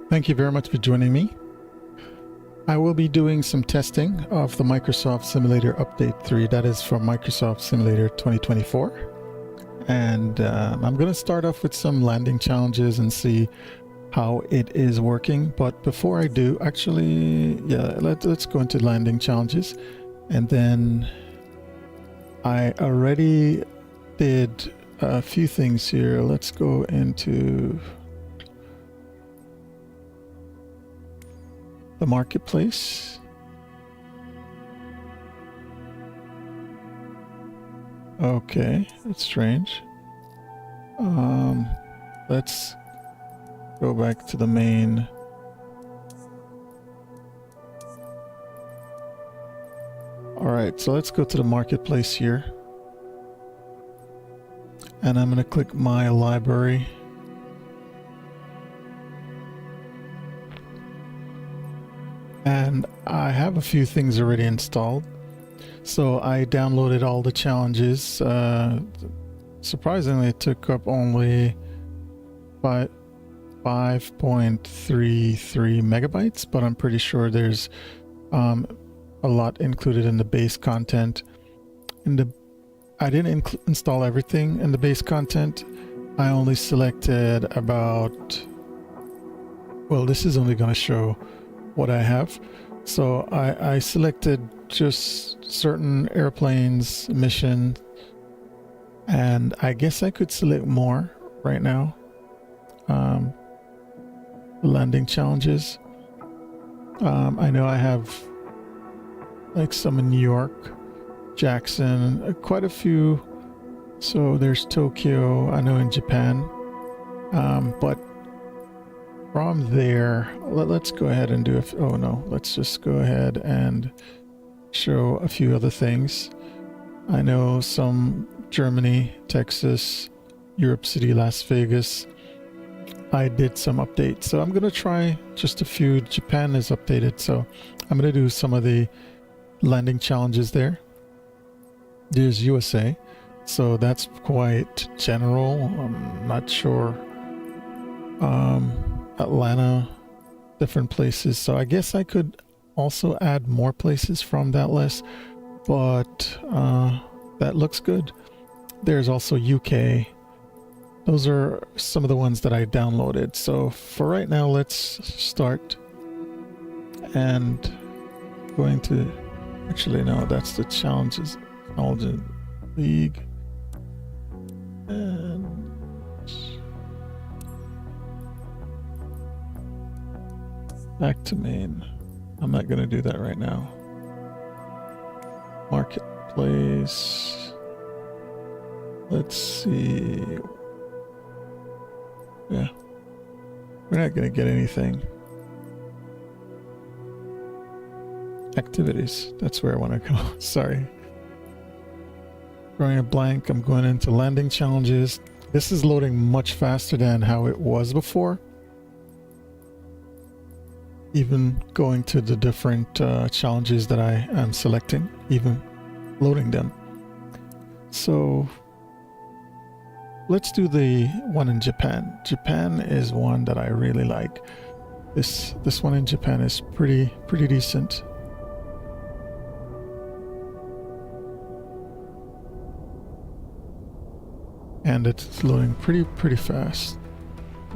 Thank you very much for joining me. I will be doing some testing of the Microsoft Simulator Update 3, that is for Microsoft Simulator 2024. And I'm going to start off with some landing challenges and see how it is working. But before I do, actually, let's go into landing challenges. And then I already did a few things here. Let's go into the marketplace. Okay, that's strange. Let's go back to the main. All right, so let's go to the marketplace here. And I'm going to click my library. And I have a few things already installed. So I downloaded all the challenges. Surprisingly, it took up only 5.33 megabytes, but I'm pretty sure there's a lot included in the base content. I didn't install everything in the base content. I only selected about, well, this is only going to show what I have. So I selected just certain airplanes, mission, and I guess I could select more right now. Landing challenges. I know I have like some in New York, Jackson, quite a few. So there's Tokyo, I know in Japan. But from there, let's go ahead and do let's just go ahead and show a few other things. I know some Germany, Texas, Europe City, Las Vegas. I did some updates, so I'm gonna try just a few. Japan is updated, so I'm gonna do some of the landing challenges there. There's USA, so that's quite general. I'm not sure. Atlanta, different places. So I guess I could also add more places from that list, but that looks good. There's also UK. Those are some of the ones that I downloaded. So for right now, let's start. And going to, actually no, that's the challenges, Knowledge League. And back to main. I'm not going to do that right now. Marketplace. Let's see. Yeah. We're not going to get anything. Activities. That's where I want to go. Sorry. Drawing a blank. I'm going into landing challenges. This is loading much faster than how it was before. Even going to the different challenges that I am selecting, even loading them. So let's do the one in Japan. Japan is one that I really like. This one in Japan is pretty decent. And it's loading pretty fast.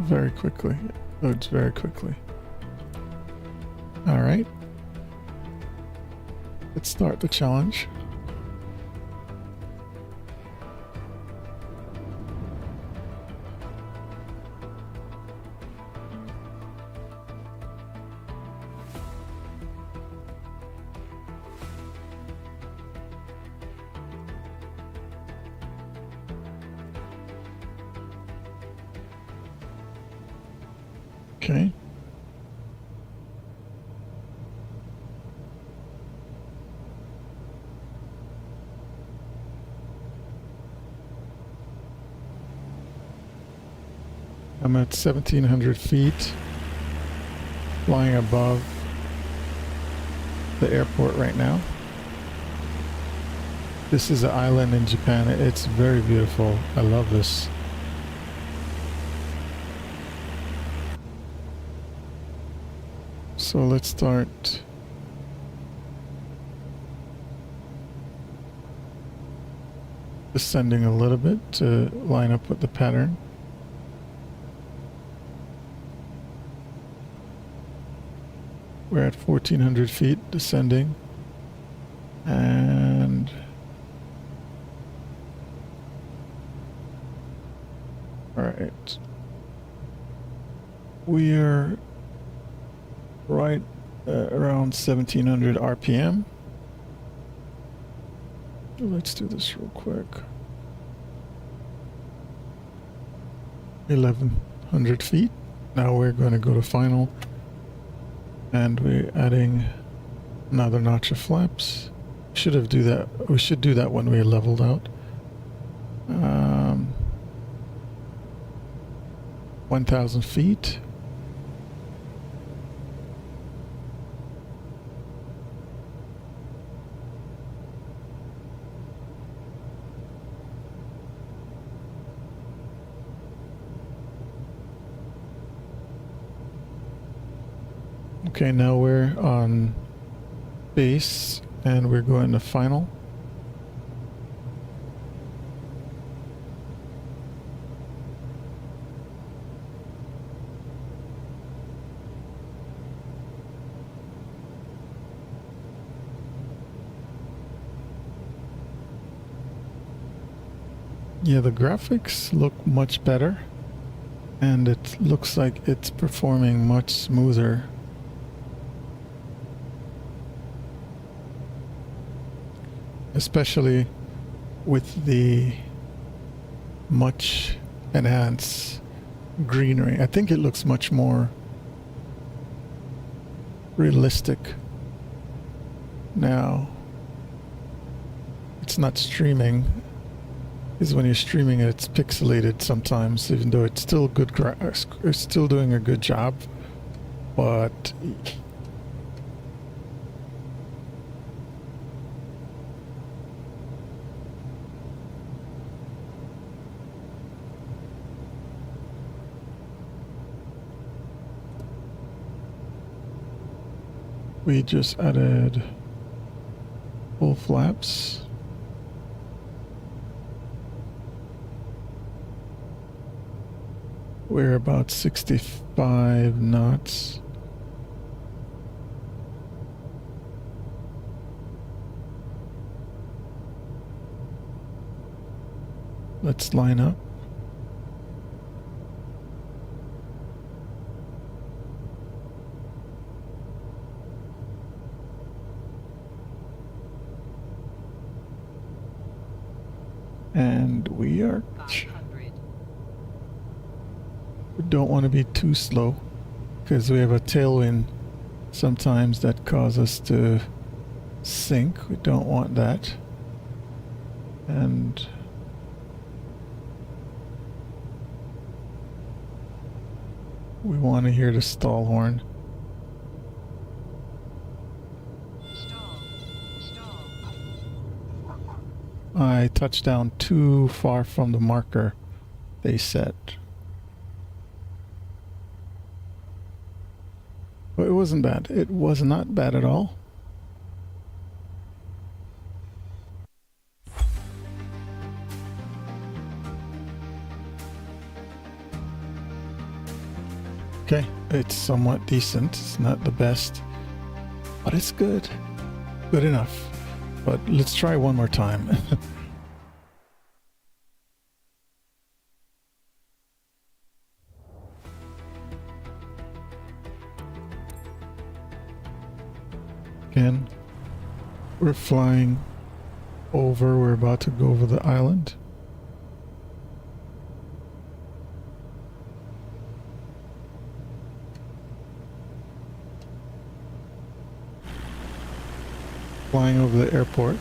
Very quickly. It loads very quickly. All right, let's start the challenge. Okay. I'm at 1,700 feet, flying above the airport right now. This is an island in Japan. It's very beautiful. I love this. So let's start descending a little bit to line up with the pattern. We're at 1400 feet descending, and all right, we are right around 1700 RPM. Let's do this real quick. 1100 feet. Now we're going to go to final, and we're adding another notch of flaps. Should do that. We should do that when we're leveled out. 1000 feet. Okay, now we're on base and we're going to final. Yeah, the graphics look much better, and it looks like it's performing much smoother. Especially with the much enhanced greenery. I think it looks much more realistic now. It's not streaming, because when you're streaming it, it's pixelated sometimes, even though it's still good. It's still doing a good job, but we just added full flaps. We're about 65 knots. Let's line up. And we are... We don't want to be too slow, because we have a tailwind sometimes that causes us to sink. We don't want that. And we want to hear the stall horn. I touched down too far from the marker they set. But it wasn't bad. It was not bad at all. Okay, it's somewhat decent. It's not the best, but it's good. Good enough. But let's try one more time. Again, we're flying over. We're about to go over the island. Flying over the airport.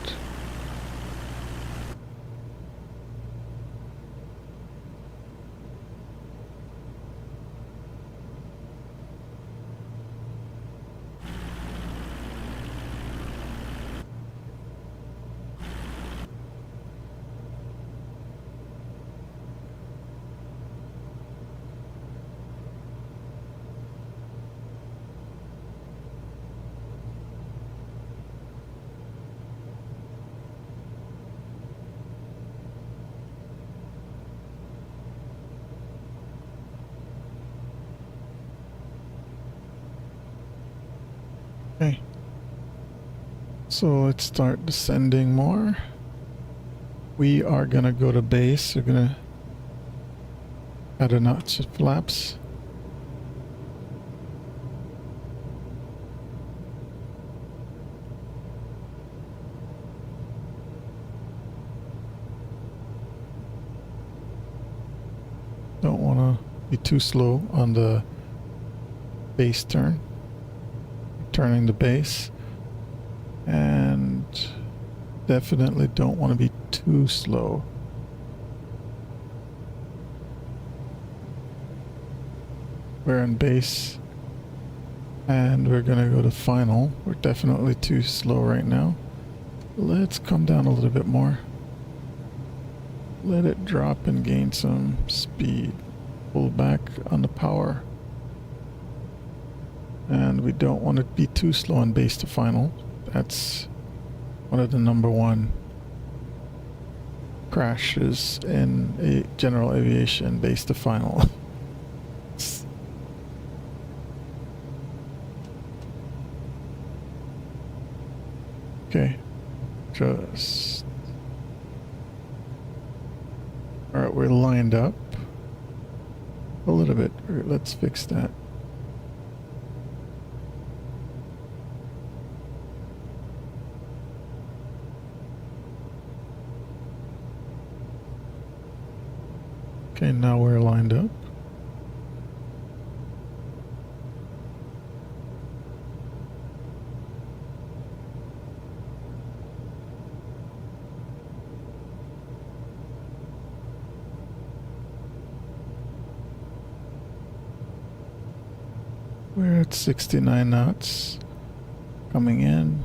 So let's start descending more. We are gonna go to base. We're gonna add a notch of flaps. Don't want to be too slow on the base turn. Turning the base. And definitely don't want to be too slow. We're in base. And we're going to go to final. We're definitely too slow right now. Let's come down a little bit more. Let it drop and gain some speed. Pull back on the power. And we don't want to be too slow on base to final. That's one of the #1 crashes in a general aviation, base to final. Okay, just... Alright, we're lined up a little bit. Let's fix that. Okay, now we're lined up. We're at 69 knots coming in.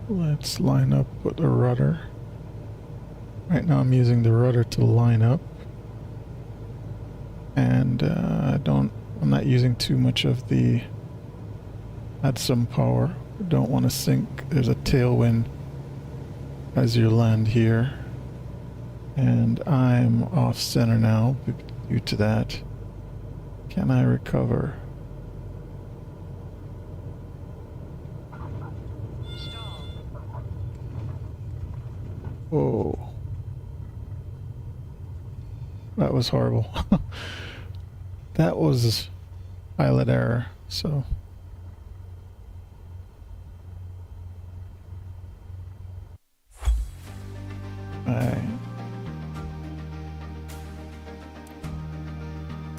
Let's line up with the rudder. Right now I'm using the rudder to line up. And I'm not using too much of the... Add some power. Don't want to sink. There's a tailwind as you land here. And I'm off center now due to that. Can I recover? Whoa. That was horrible. That was pilot error, so...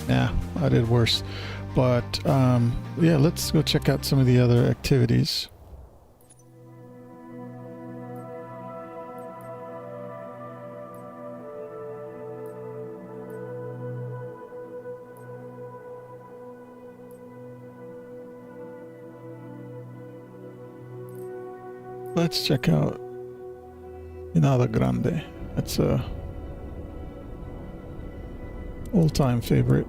Yeah, I did worse. But, yeah, let's go check out some of the other activities. Let's check out Inada Grande. That's a all-time favorite.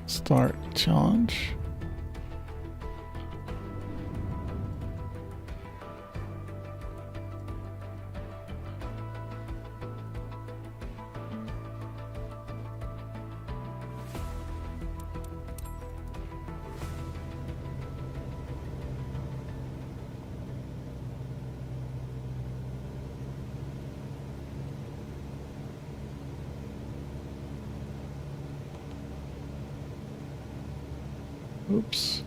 Start challenge. Oops.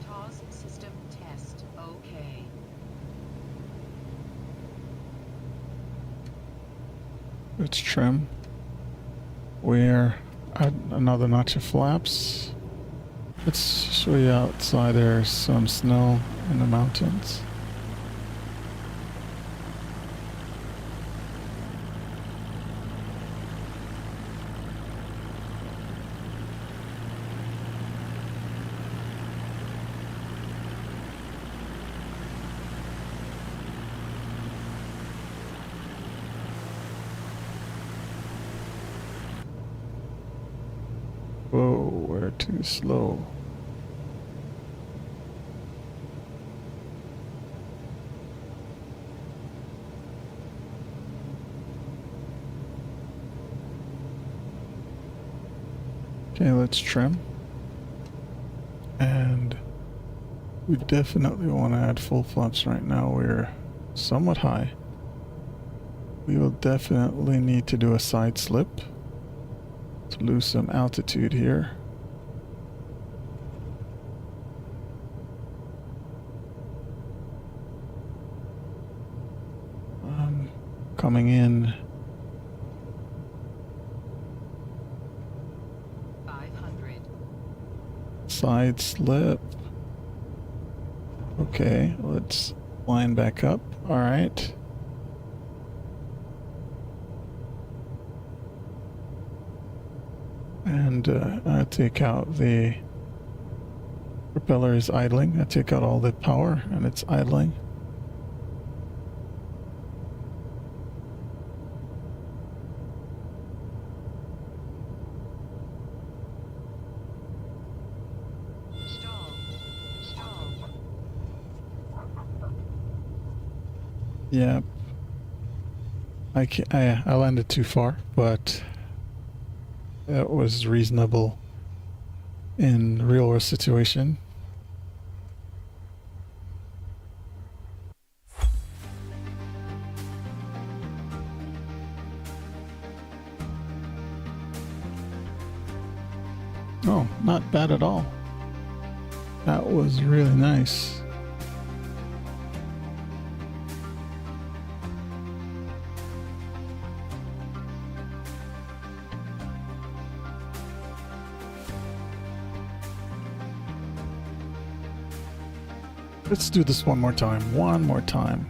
TOS system test. Okay. Let's trim. We're at another notch of flaps. Let's show you outside. There's some snow in the mountains. we're too slow. Okay, let's trim. And we definitely want to add full flaps right now. We're somewhat high. We will definitely need to do a side slip to lose some altitude here. Coming in 500. side slip. Okay, let's line back up. All right. And I take out the propeller is idling. I take out all the power and it's idling. Yeah, I landed too far, but that was reasonable in real world situation. Oh, not bad at all. That was really nice. Let's do this one more time. One more time.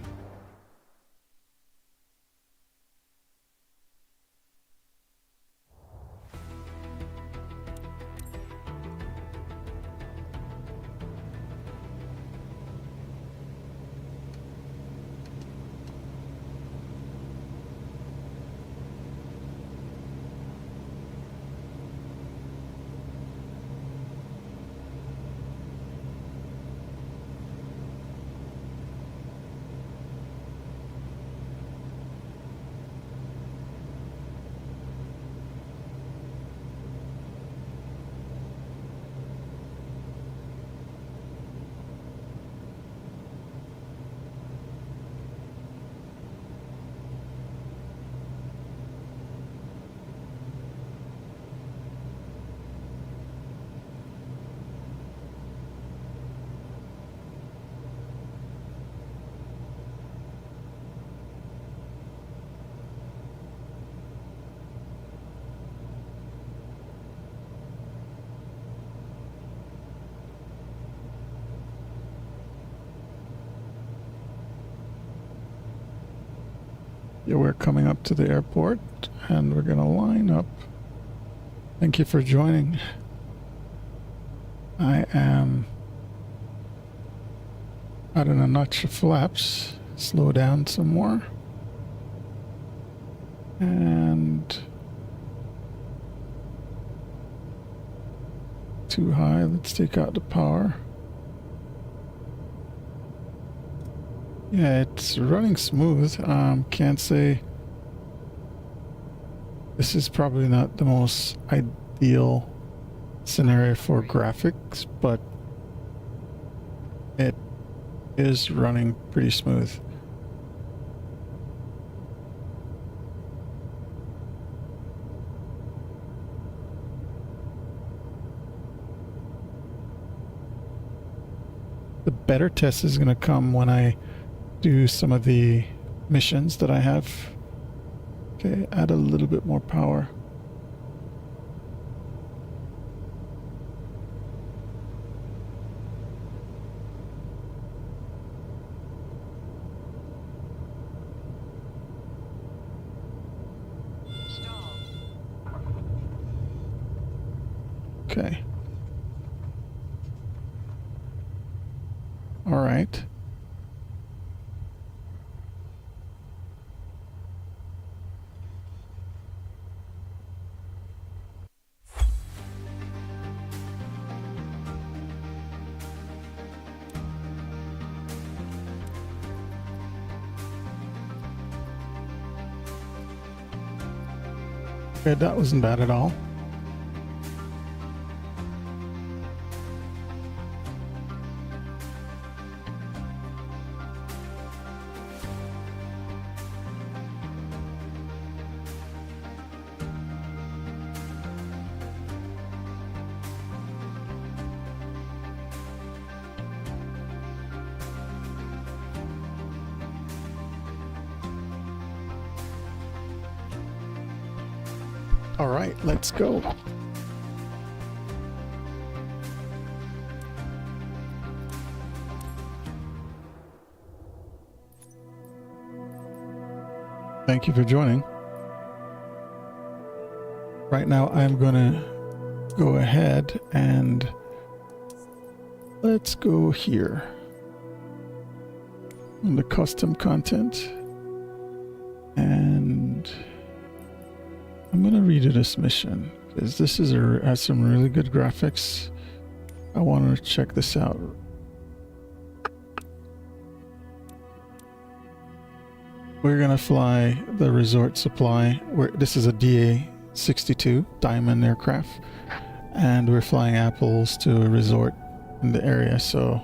Yeah, we're coming up to the airport and we're gonna line up. Thank you for joining. I am out in a notch of flaps. Slow down some more. And too high. Let's take out the power. Yeah, it's running smooth. Can't say this is probably not the most ideal scenario for graphics, but it is running pretty smooth. The better test is going to come when I do some of the missions that I have. Okay, add a little bit more power. Okay. All right. Okay, that wasn't bad at all. All right, let's go. Thank you for joining. Right now, I'm going to go ahead and let's go here in the custom content, and I'm going to redo this mission because this is has some really good graphics. I want to check this out. We're going to fly the Resort Supply. This is a DA-62 Diamond aircraft, and we're flying apples to a resort in the area, so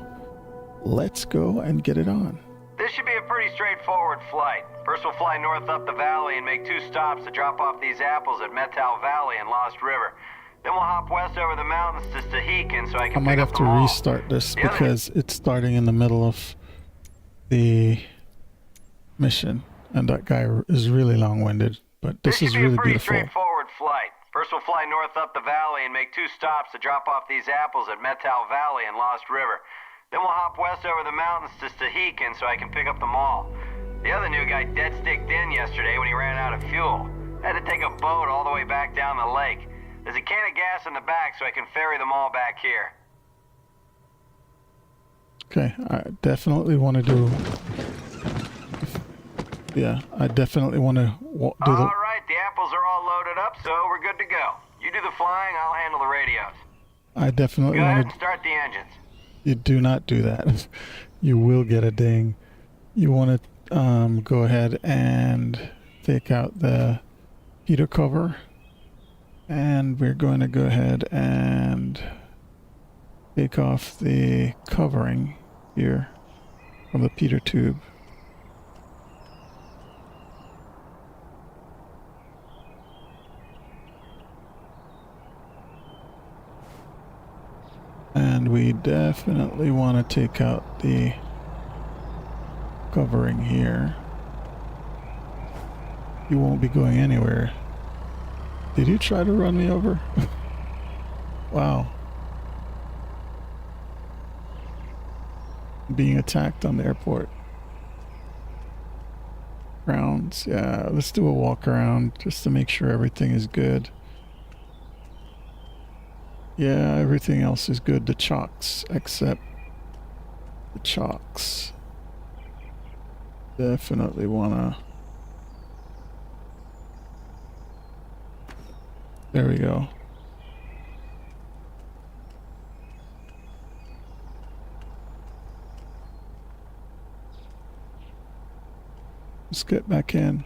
let's go and get it on. This should be a pretty straightforward flight. First we'll fly north up the valley and make 2 stops to drop off these apples at Metal Valley and Lost River. Then we'll hop west over the mountains to Stehekin so I can I might have to restart this because it's starting in the middle of the mission, and that guy is really long-winded, but this is really beautiful. This should be a pretty straightforward flight. First we'll fly north up the valley and make 2 stops to drop off these apples at Metal Valley and Lost River. Then we'll hop west over the mountains to Stehekin so I can pick up the mall. The other new guy dead sticked in yesterday when he ran out of fuel. Had to take a boat all the way back down the lake. There's a can of gas in the back so I can ferry them all back here. Okay, I definitely want to do... Yeah, I definitely want to do the... Alright, the apples are all loaded up, so we're good to go. You do the flying, I'll handle the radios. I definitely Go ahead want and to... start the engines. You do not do that. You will get a ding. You want to go ahead and take out the heater cover, and we're going to go ahead and take off the covering here from the pitot tube. And we definitely want to take out the covering here. You won't be going anywhere. Did you try to run me over? Wow. Being attacked on the airport grounds. Yeah, let's do a walk around just to make sure everything is good. Yeah, everything else is good. The chocks, except the chocks. Definitely wanna... There we go. Let's get back in.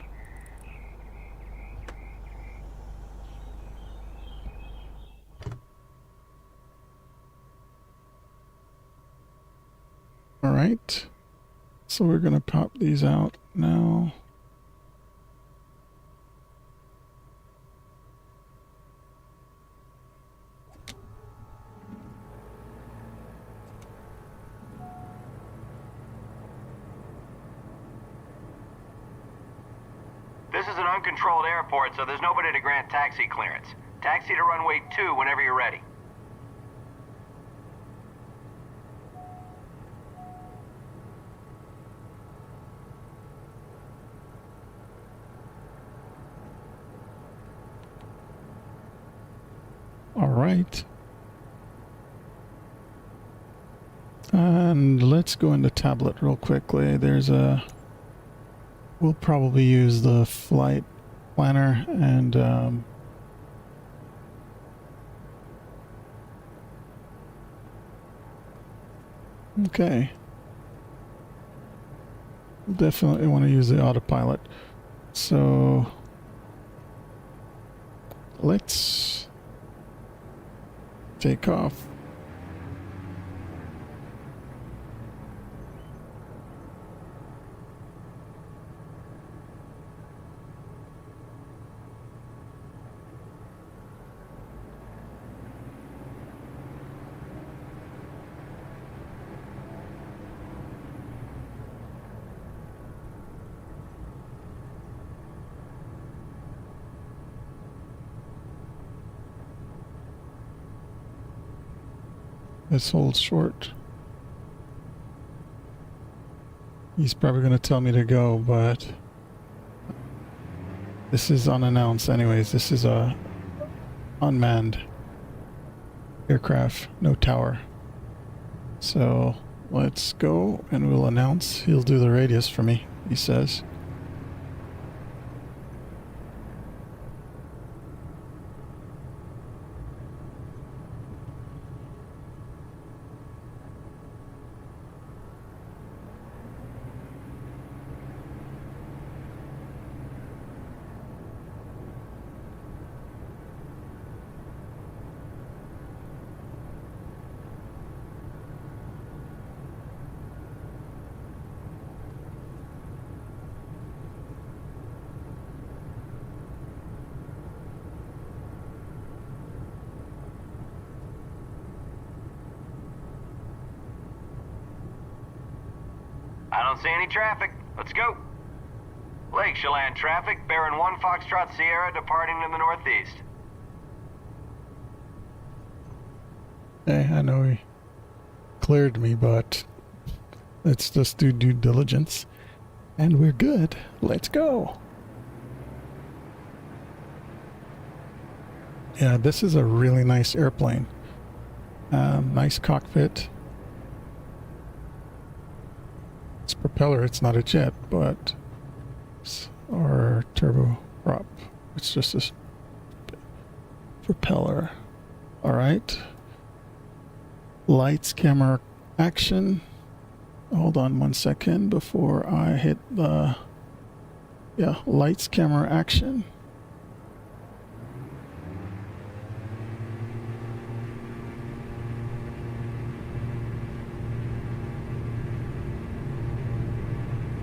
All right, so we're gonna pop these out now. This is an uncontrolled airport, so there's nobody to grant taxi clearance. Taxi to runway 2 whenever you're ready. All right. And let's go into tablet real quickly. There's a... We'll probably use the flight planner and okay. Definitely want to use the autopilot. So let's take off. This holds short. He's probably going to tell me to go, but this is unannounced anyways. This is a unmanned aircraft, no tower. So let's go and we'll announce. He'll do the radius for me, he says. I don't see any traffic. Let's go. Lake Chelan traffic, bearing 1 Foxtrot Sierra, departing to the northeast. Hey, I know he cleared me, but let's just do due diligence. And we're good. Let's go. Yeah, this is a really nice airplane. Nice cockpit. It's propeller, it's not a jet, but or turboprop. It's just a propeller. All right. Lights, camera, action. Hold on 1 second before I hit the lights, camera, action.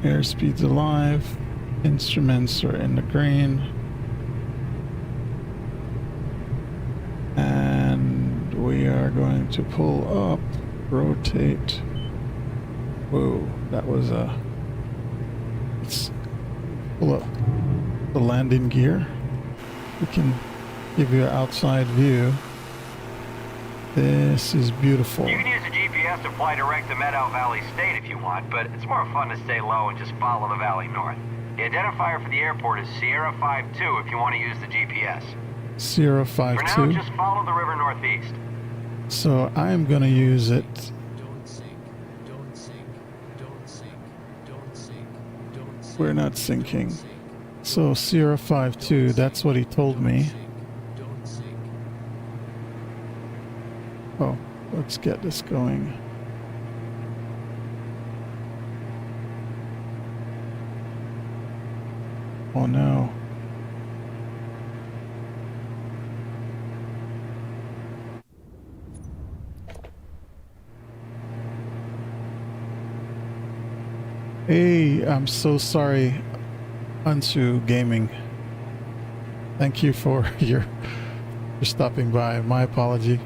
Airspeed's alive. Instruments are in the green. And we are going to pull up, rotate. Whoa, that was a... Let's pull up the landing gear. We can give you an outside view. This is beautiful. You can use a GPS to fly direct to Meadow Valley State if you want, but it's more fun to stay low and just follow the valley north. The identifier for the airport is Sierra 52 if you want to use the GPS. Sierra 52. For now, just follow the river northeast. So I'm going to use it. Don't sink, don't sink, don't sink, don't sink, don't sink. We're not sinking. So Sierra 52, that's what he told me. Don't sink. Oh, let's get this going. Oh no. Hey, I'm so sorry, Ansu Gaming. Thank you for your stopping by. My apology.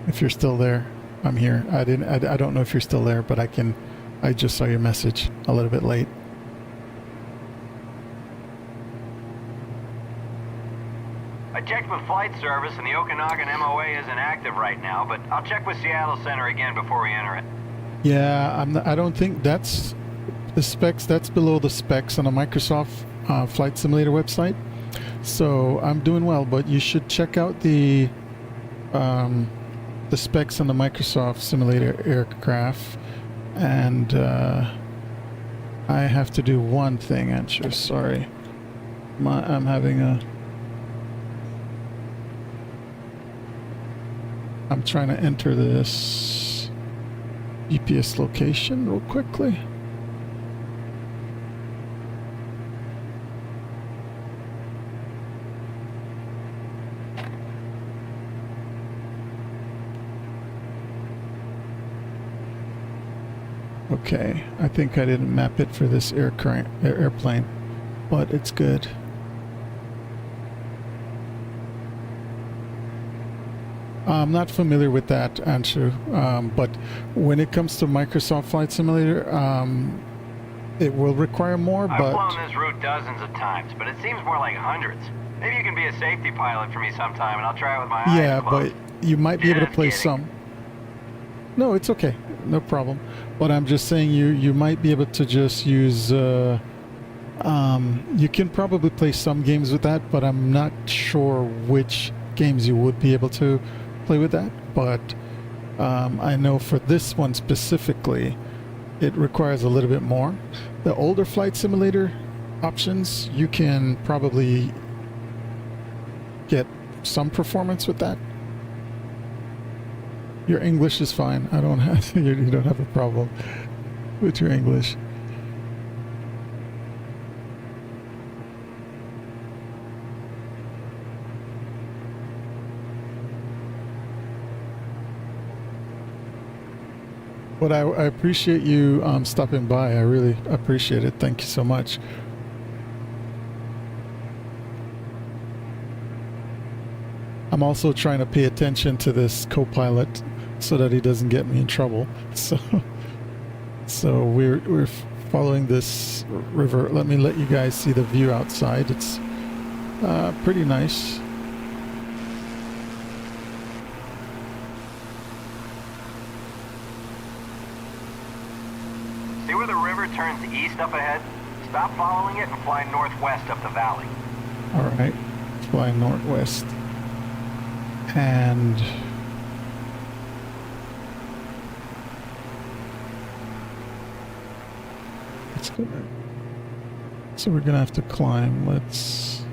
If you're still there, I'm here. I don't know if you're still there, but I just saw your message a little bit late. I checked with flight service and the Okanagan MOA isn't active right now, but I'll check with Seattle Center again before we enter it. Yeah, I don't think that's the specs. That's below the specs on a Microsoft Flight Simulator website. So I'm doing well, but you should check out the specs on the Microsoft Simulator aircraft. And I have to do one thing, Answer. Sorry, I'm having a. I'm trying to enter this GPS location real quickly. Okay, I think I didn't map it for this airplane, but it's good. I'm not familiar with that, Anshu, but when it comes to Microsoft Flight Simulator, it will require more, I've but... flown this route dozens of times, but it seems more like hundreds. Maybe you can be a safety pilot for me sometime, and I'll try it with my eyes closed. But you might be able to play Just some. No, it's okay. No problem. But I'm just saying you might be able to just use... you can probably play some games with that, but I'm not sure which games you would be able to play with that. But I know for this one specifically, it requires a little bit more. The older Flight Simulator options, you can probably get some performance with that. Your English is fine. I don't have you don't have a problem with your English. But I appreciate you stopping by. I really appreciate it. Thank you so much. I'm also trying to pay attention to this co-pilot so that he doesn't get me in trouble. So we're following this river. Let me let you guys see the view outside. It's pretty nice. See where the river turns east up ahead? Stop following it and fly northwest up the valley. All right, flying northwest. And it's gonna, so we're gonna have to climb. Let's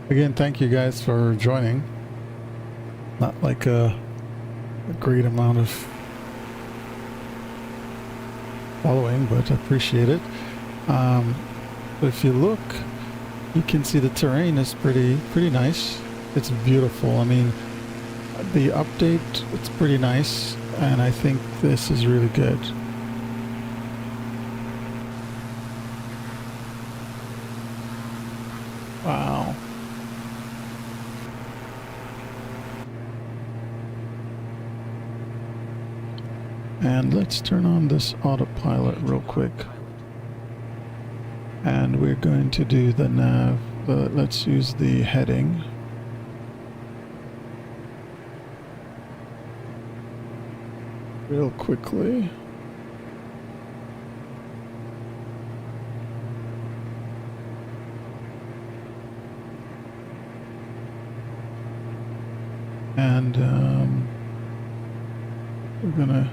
again, thank you guys for joining. Not like a great amount of following, but I appreciate it. But if you look, you can see the terrain is pretty nice. It's beautiful. I mean, the update, it's pretty nice, and I think this is really good. Wow. And let's turn on this autopilot real quick. And we're going to do the nav. Let's use the heading. Real quickly. And we're gonna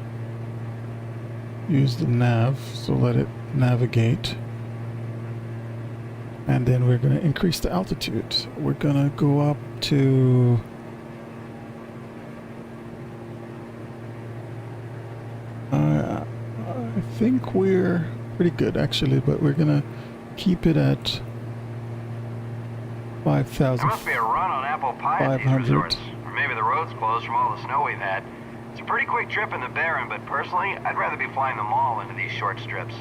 use the nav, so let it navigate. And then we're going to increase the altitude. We're going to go up to I think we're pretty good actually, but we're going to keep it at 5,000. There must be a run on apple pie at these 500. resorts. Or maybe the road's closed from all the snow we've had. It's a pretty quick trip in the Barren, but personally, I'd rather be flying the Mall into these short strips.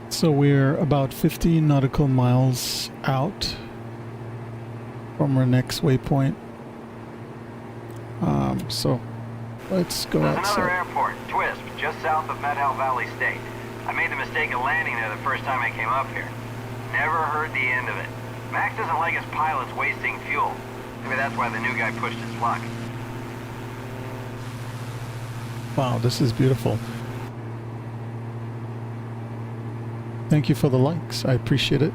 So we're about 15 nautical miles out from our next waypoint. So let's go There's another outside. airport, Twisp, just south of Medhal Valley State. I made the mistake of landing there the first time I came up here. Never heard the end of it. Max doesn't like his pilots wasting fuel. Maybe that's why the new guy pushed his luck. Wow, this is beautiful. Thank you for the likes. I appreciate it.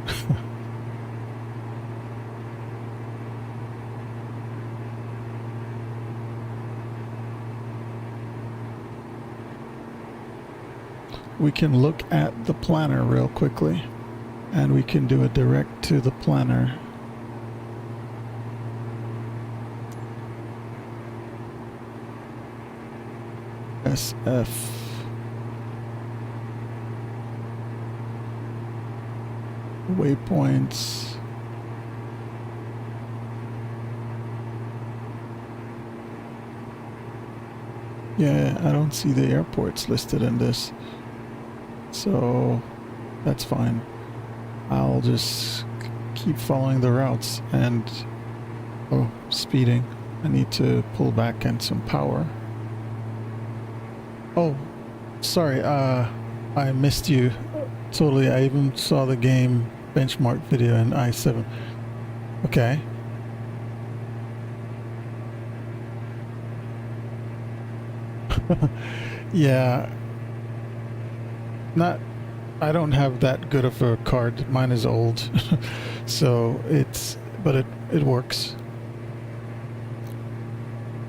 We can look at the planner real quickly, and we can do a direct to the planner. SF. Waypoints. Yeah, I don't see the airports listed in this. So that's fine. I'll just keep following the routes and oh, speeding. I need to pull back and some power. Oh, sorry, I missed you totally. I even saw the game benchmark video in i7. Okay. Yeah. I don't have that good of a card. Mine is old. So but it works.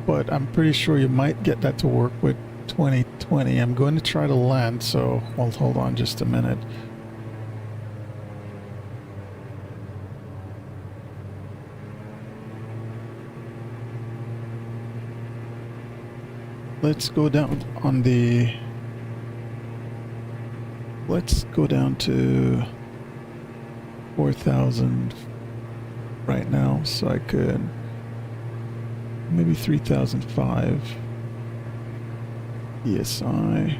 But I'm pretty sure you might get that to work with 2020. I'm going to try to land, so well, hold on just a minute. Let's go down on the... Let's go down to 4,000 right now, so I could maybe 3,005 ESI.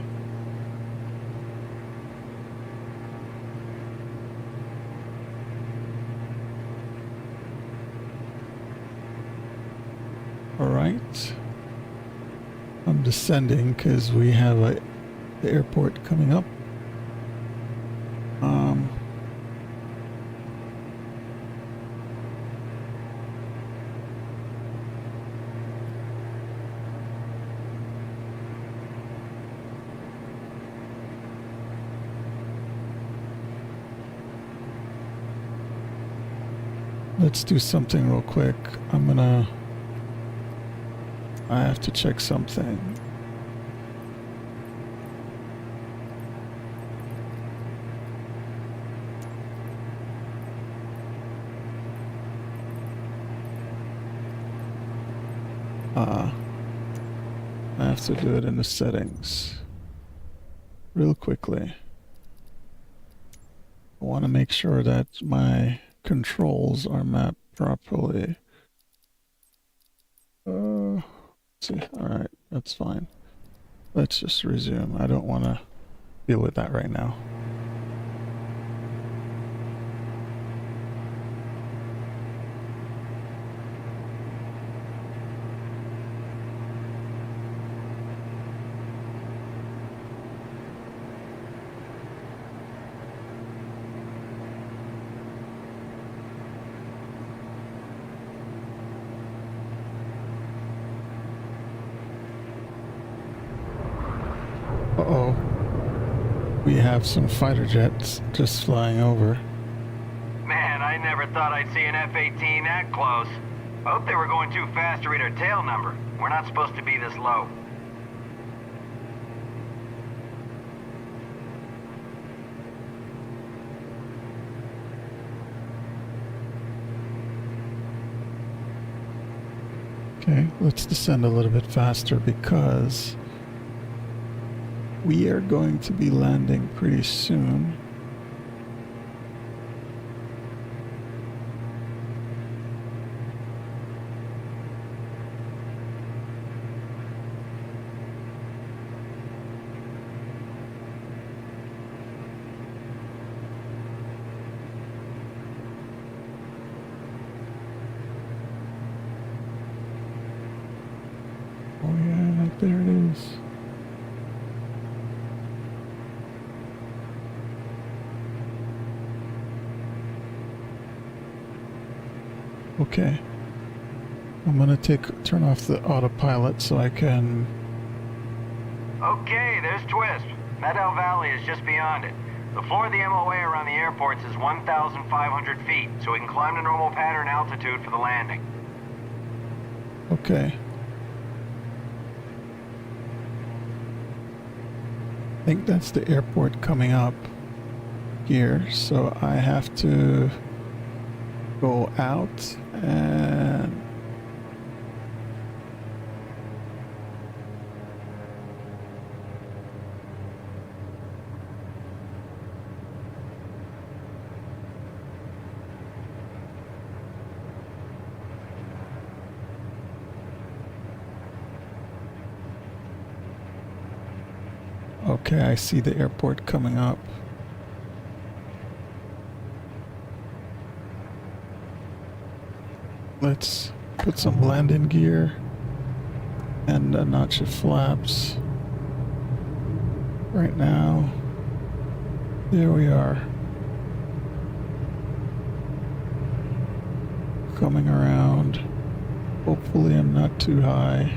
All right, I'm descending because we have the airport coming up. Let's do something real quick. I have to check something. I have to do it in the settings real quickly. I want to make sure that my controls are mapped properly. Let's see. All right, that's fine. Let's just resume. I don't want to deal with that right now. Uh-oh. We have some fighter jets just flying over. Man, I never thought I'd see an F-18 that close. I hope they were going too fast to read our tail number. We're not supposed to be this low. Okay, let's descend a little bit faster because we are going to be landing pretty soon. Oh yeah, there it is. Okay. I'm gonna turn off the autopilot so I can. Okay, there's Twist. Meadow Valley is just beyond it. The floor of the MOA around the airports is 1,500 feet, so we can climb to normal pattern altitude for the landing. Okay. I think that's the airport coming up here, so I have to go out and okay, I see the airport coming up. Let's put some landing gear and a notch of flaps. Right now, there we are. Coming around. Hopefully I'm not too high.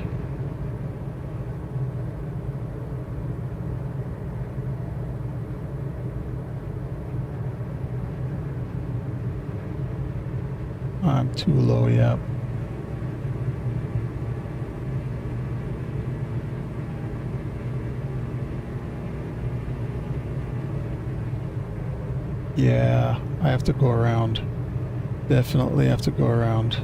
I'm too low, yep. Yeah, I have to go around. Definitely have to go around.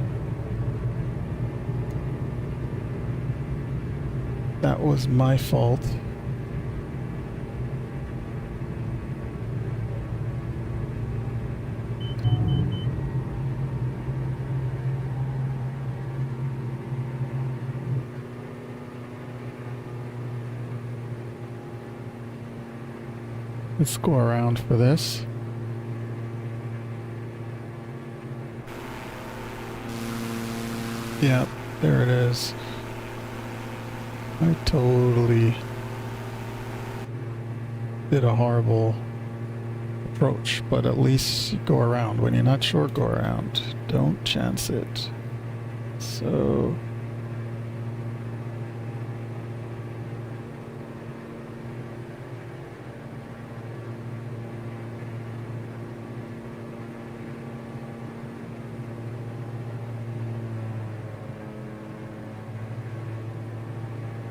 That was my fault. Let's go around for this. Yeah, there it is. I totally did a horrible approach, but at least you go around. When you're not sure, go around. Don't chance it. So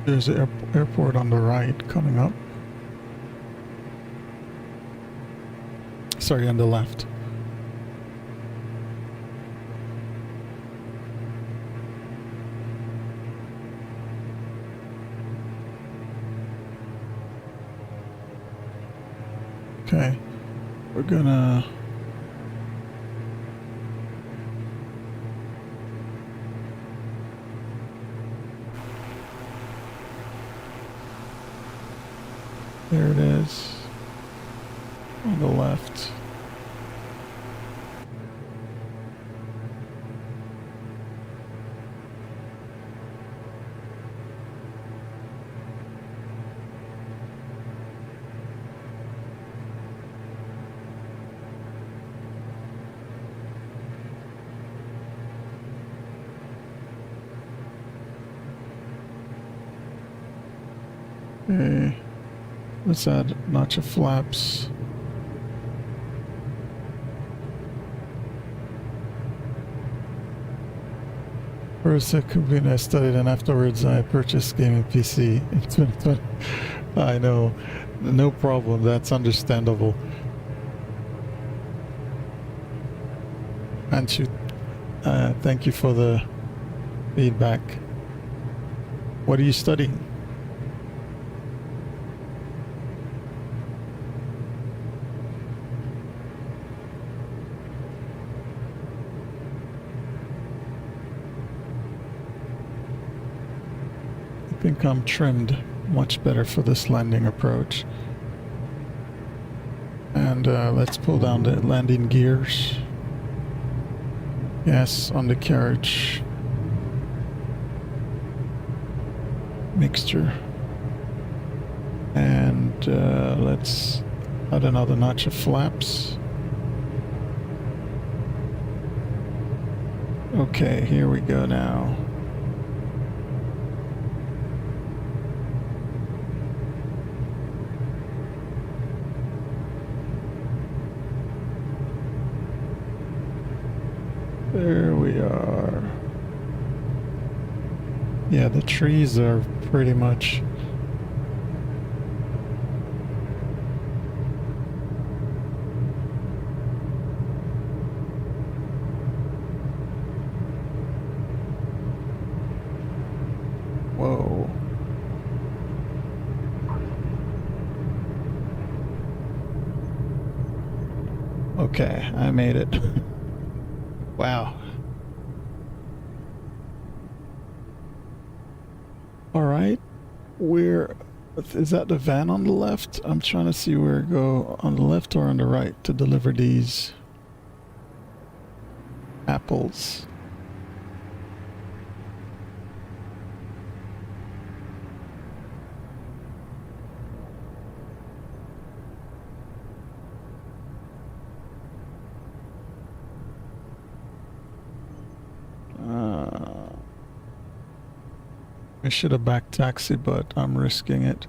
there's an airport on the right coming up. Sorry, on the left. Okay, we're gonna there it is on the left. Okay, let's add a notch of flaps. First, I computer I studied, and afterwards I purchased gaming PC in 2020. I know, no problem. That's understandable. And shoot, thank you for the feedback. What are you studying? I think I'm trimmed much better for this landing approach. And let's pull down the landing gears. Yes, on the carriage mixture. And let's add another notch of flaps. Okay, here we go now. There we are. Yeah, the trees are pretty much whoa. Okay, I made it. Wow. All right. Where is that the van on the left? I'm trying to see where to go, on the left or on the right, to deliver these apples. I should have back taxi, but I'm risking it.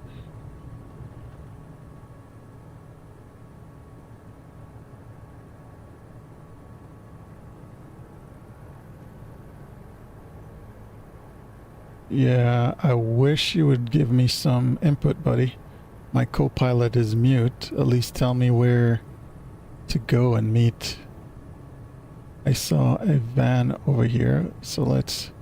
Yeah, I wish you would give me some input, buddy. My co-pilot is mute. At least tell me where to go and meet. I saw a van over here, so let's...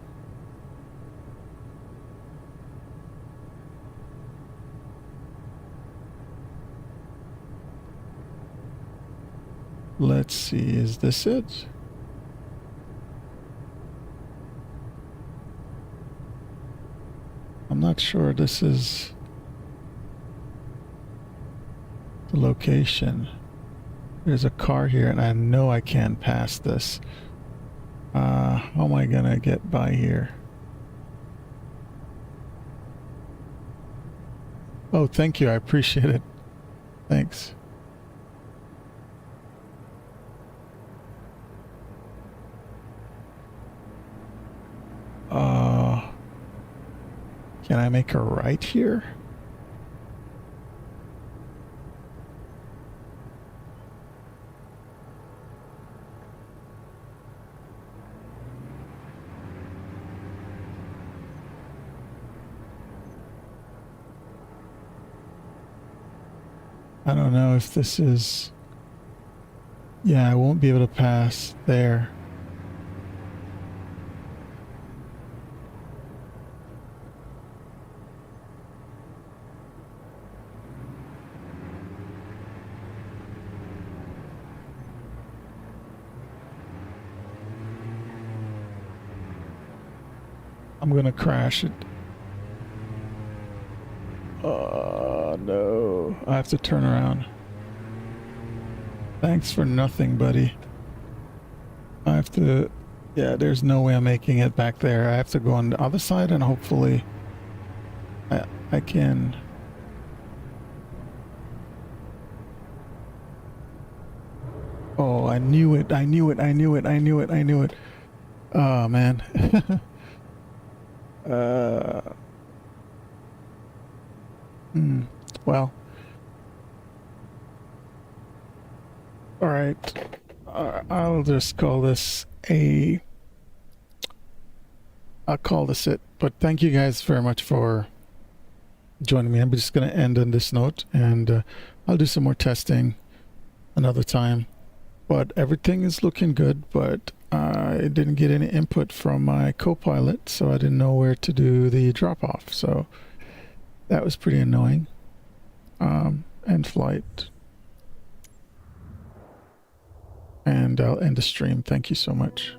Let's see, is this it? I'm not sure this is the location. There's a car here and I know I can't pass this. How am I gonna get by here? Oh, thank you, I appreciate it. Thanks. Can I make a right here? I don't know if this is... Yeah, I won't be able to pass there. I'm gonna crash it. No. I have to turn around. Thanks for nothing, buddy. I have to... Yeah, there's no way I'm making it back there. I have to go on the other side and hopefully I can... Oh, I knew it. I knew it. I knew it. I knew it. I knew it. Oh, man. Well. All right. I'll just call this a... I'll call this it. But thank you guys very much for joining me. I'm just going to end on this note, and I'll do some more testing another time. But everything is looking good, but I didn't get any input from my co-pilot, so I didn't know where to do the drop-off. So that was pretty annoying. End flight. And I'll end the stream. Thank you so much.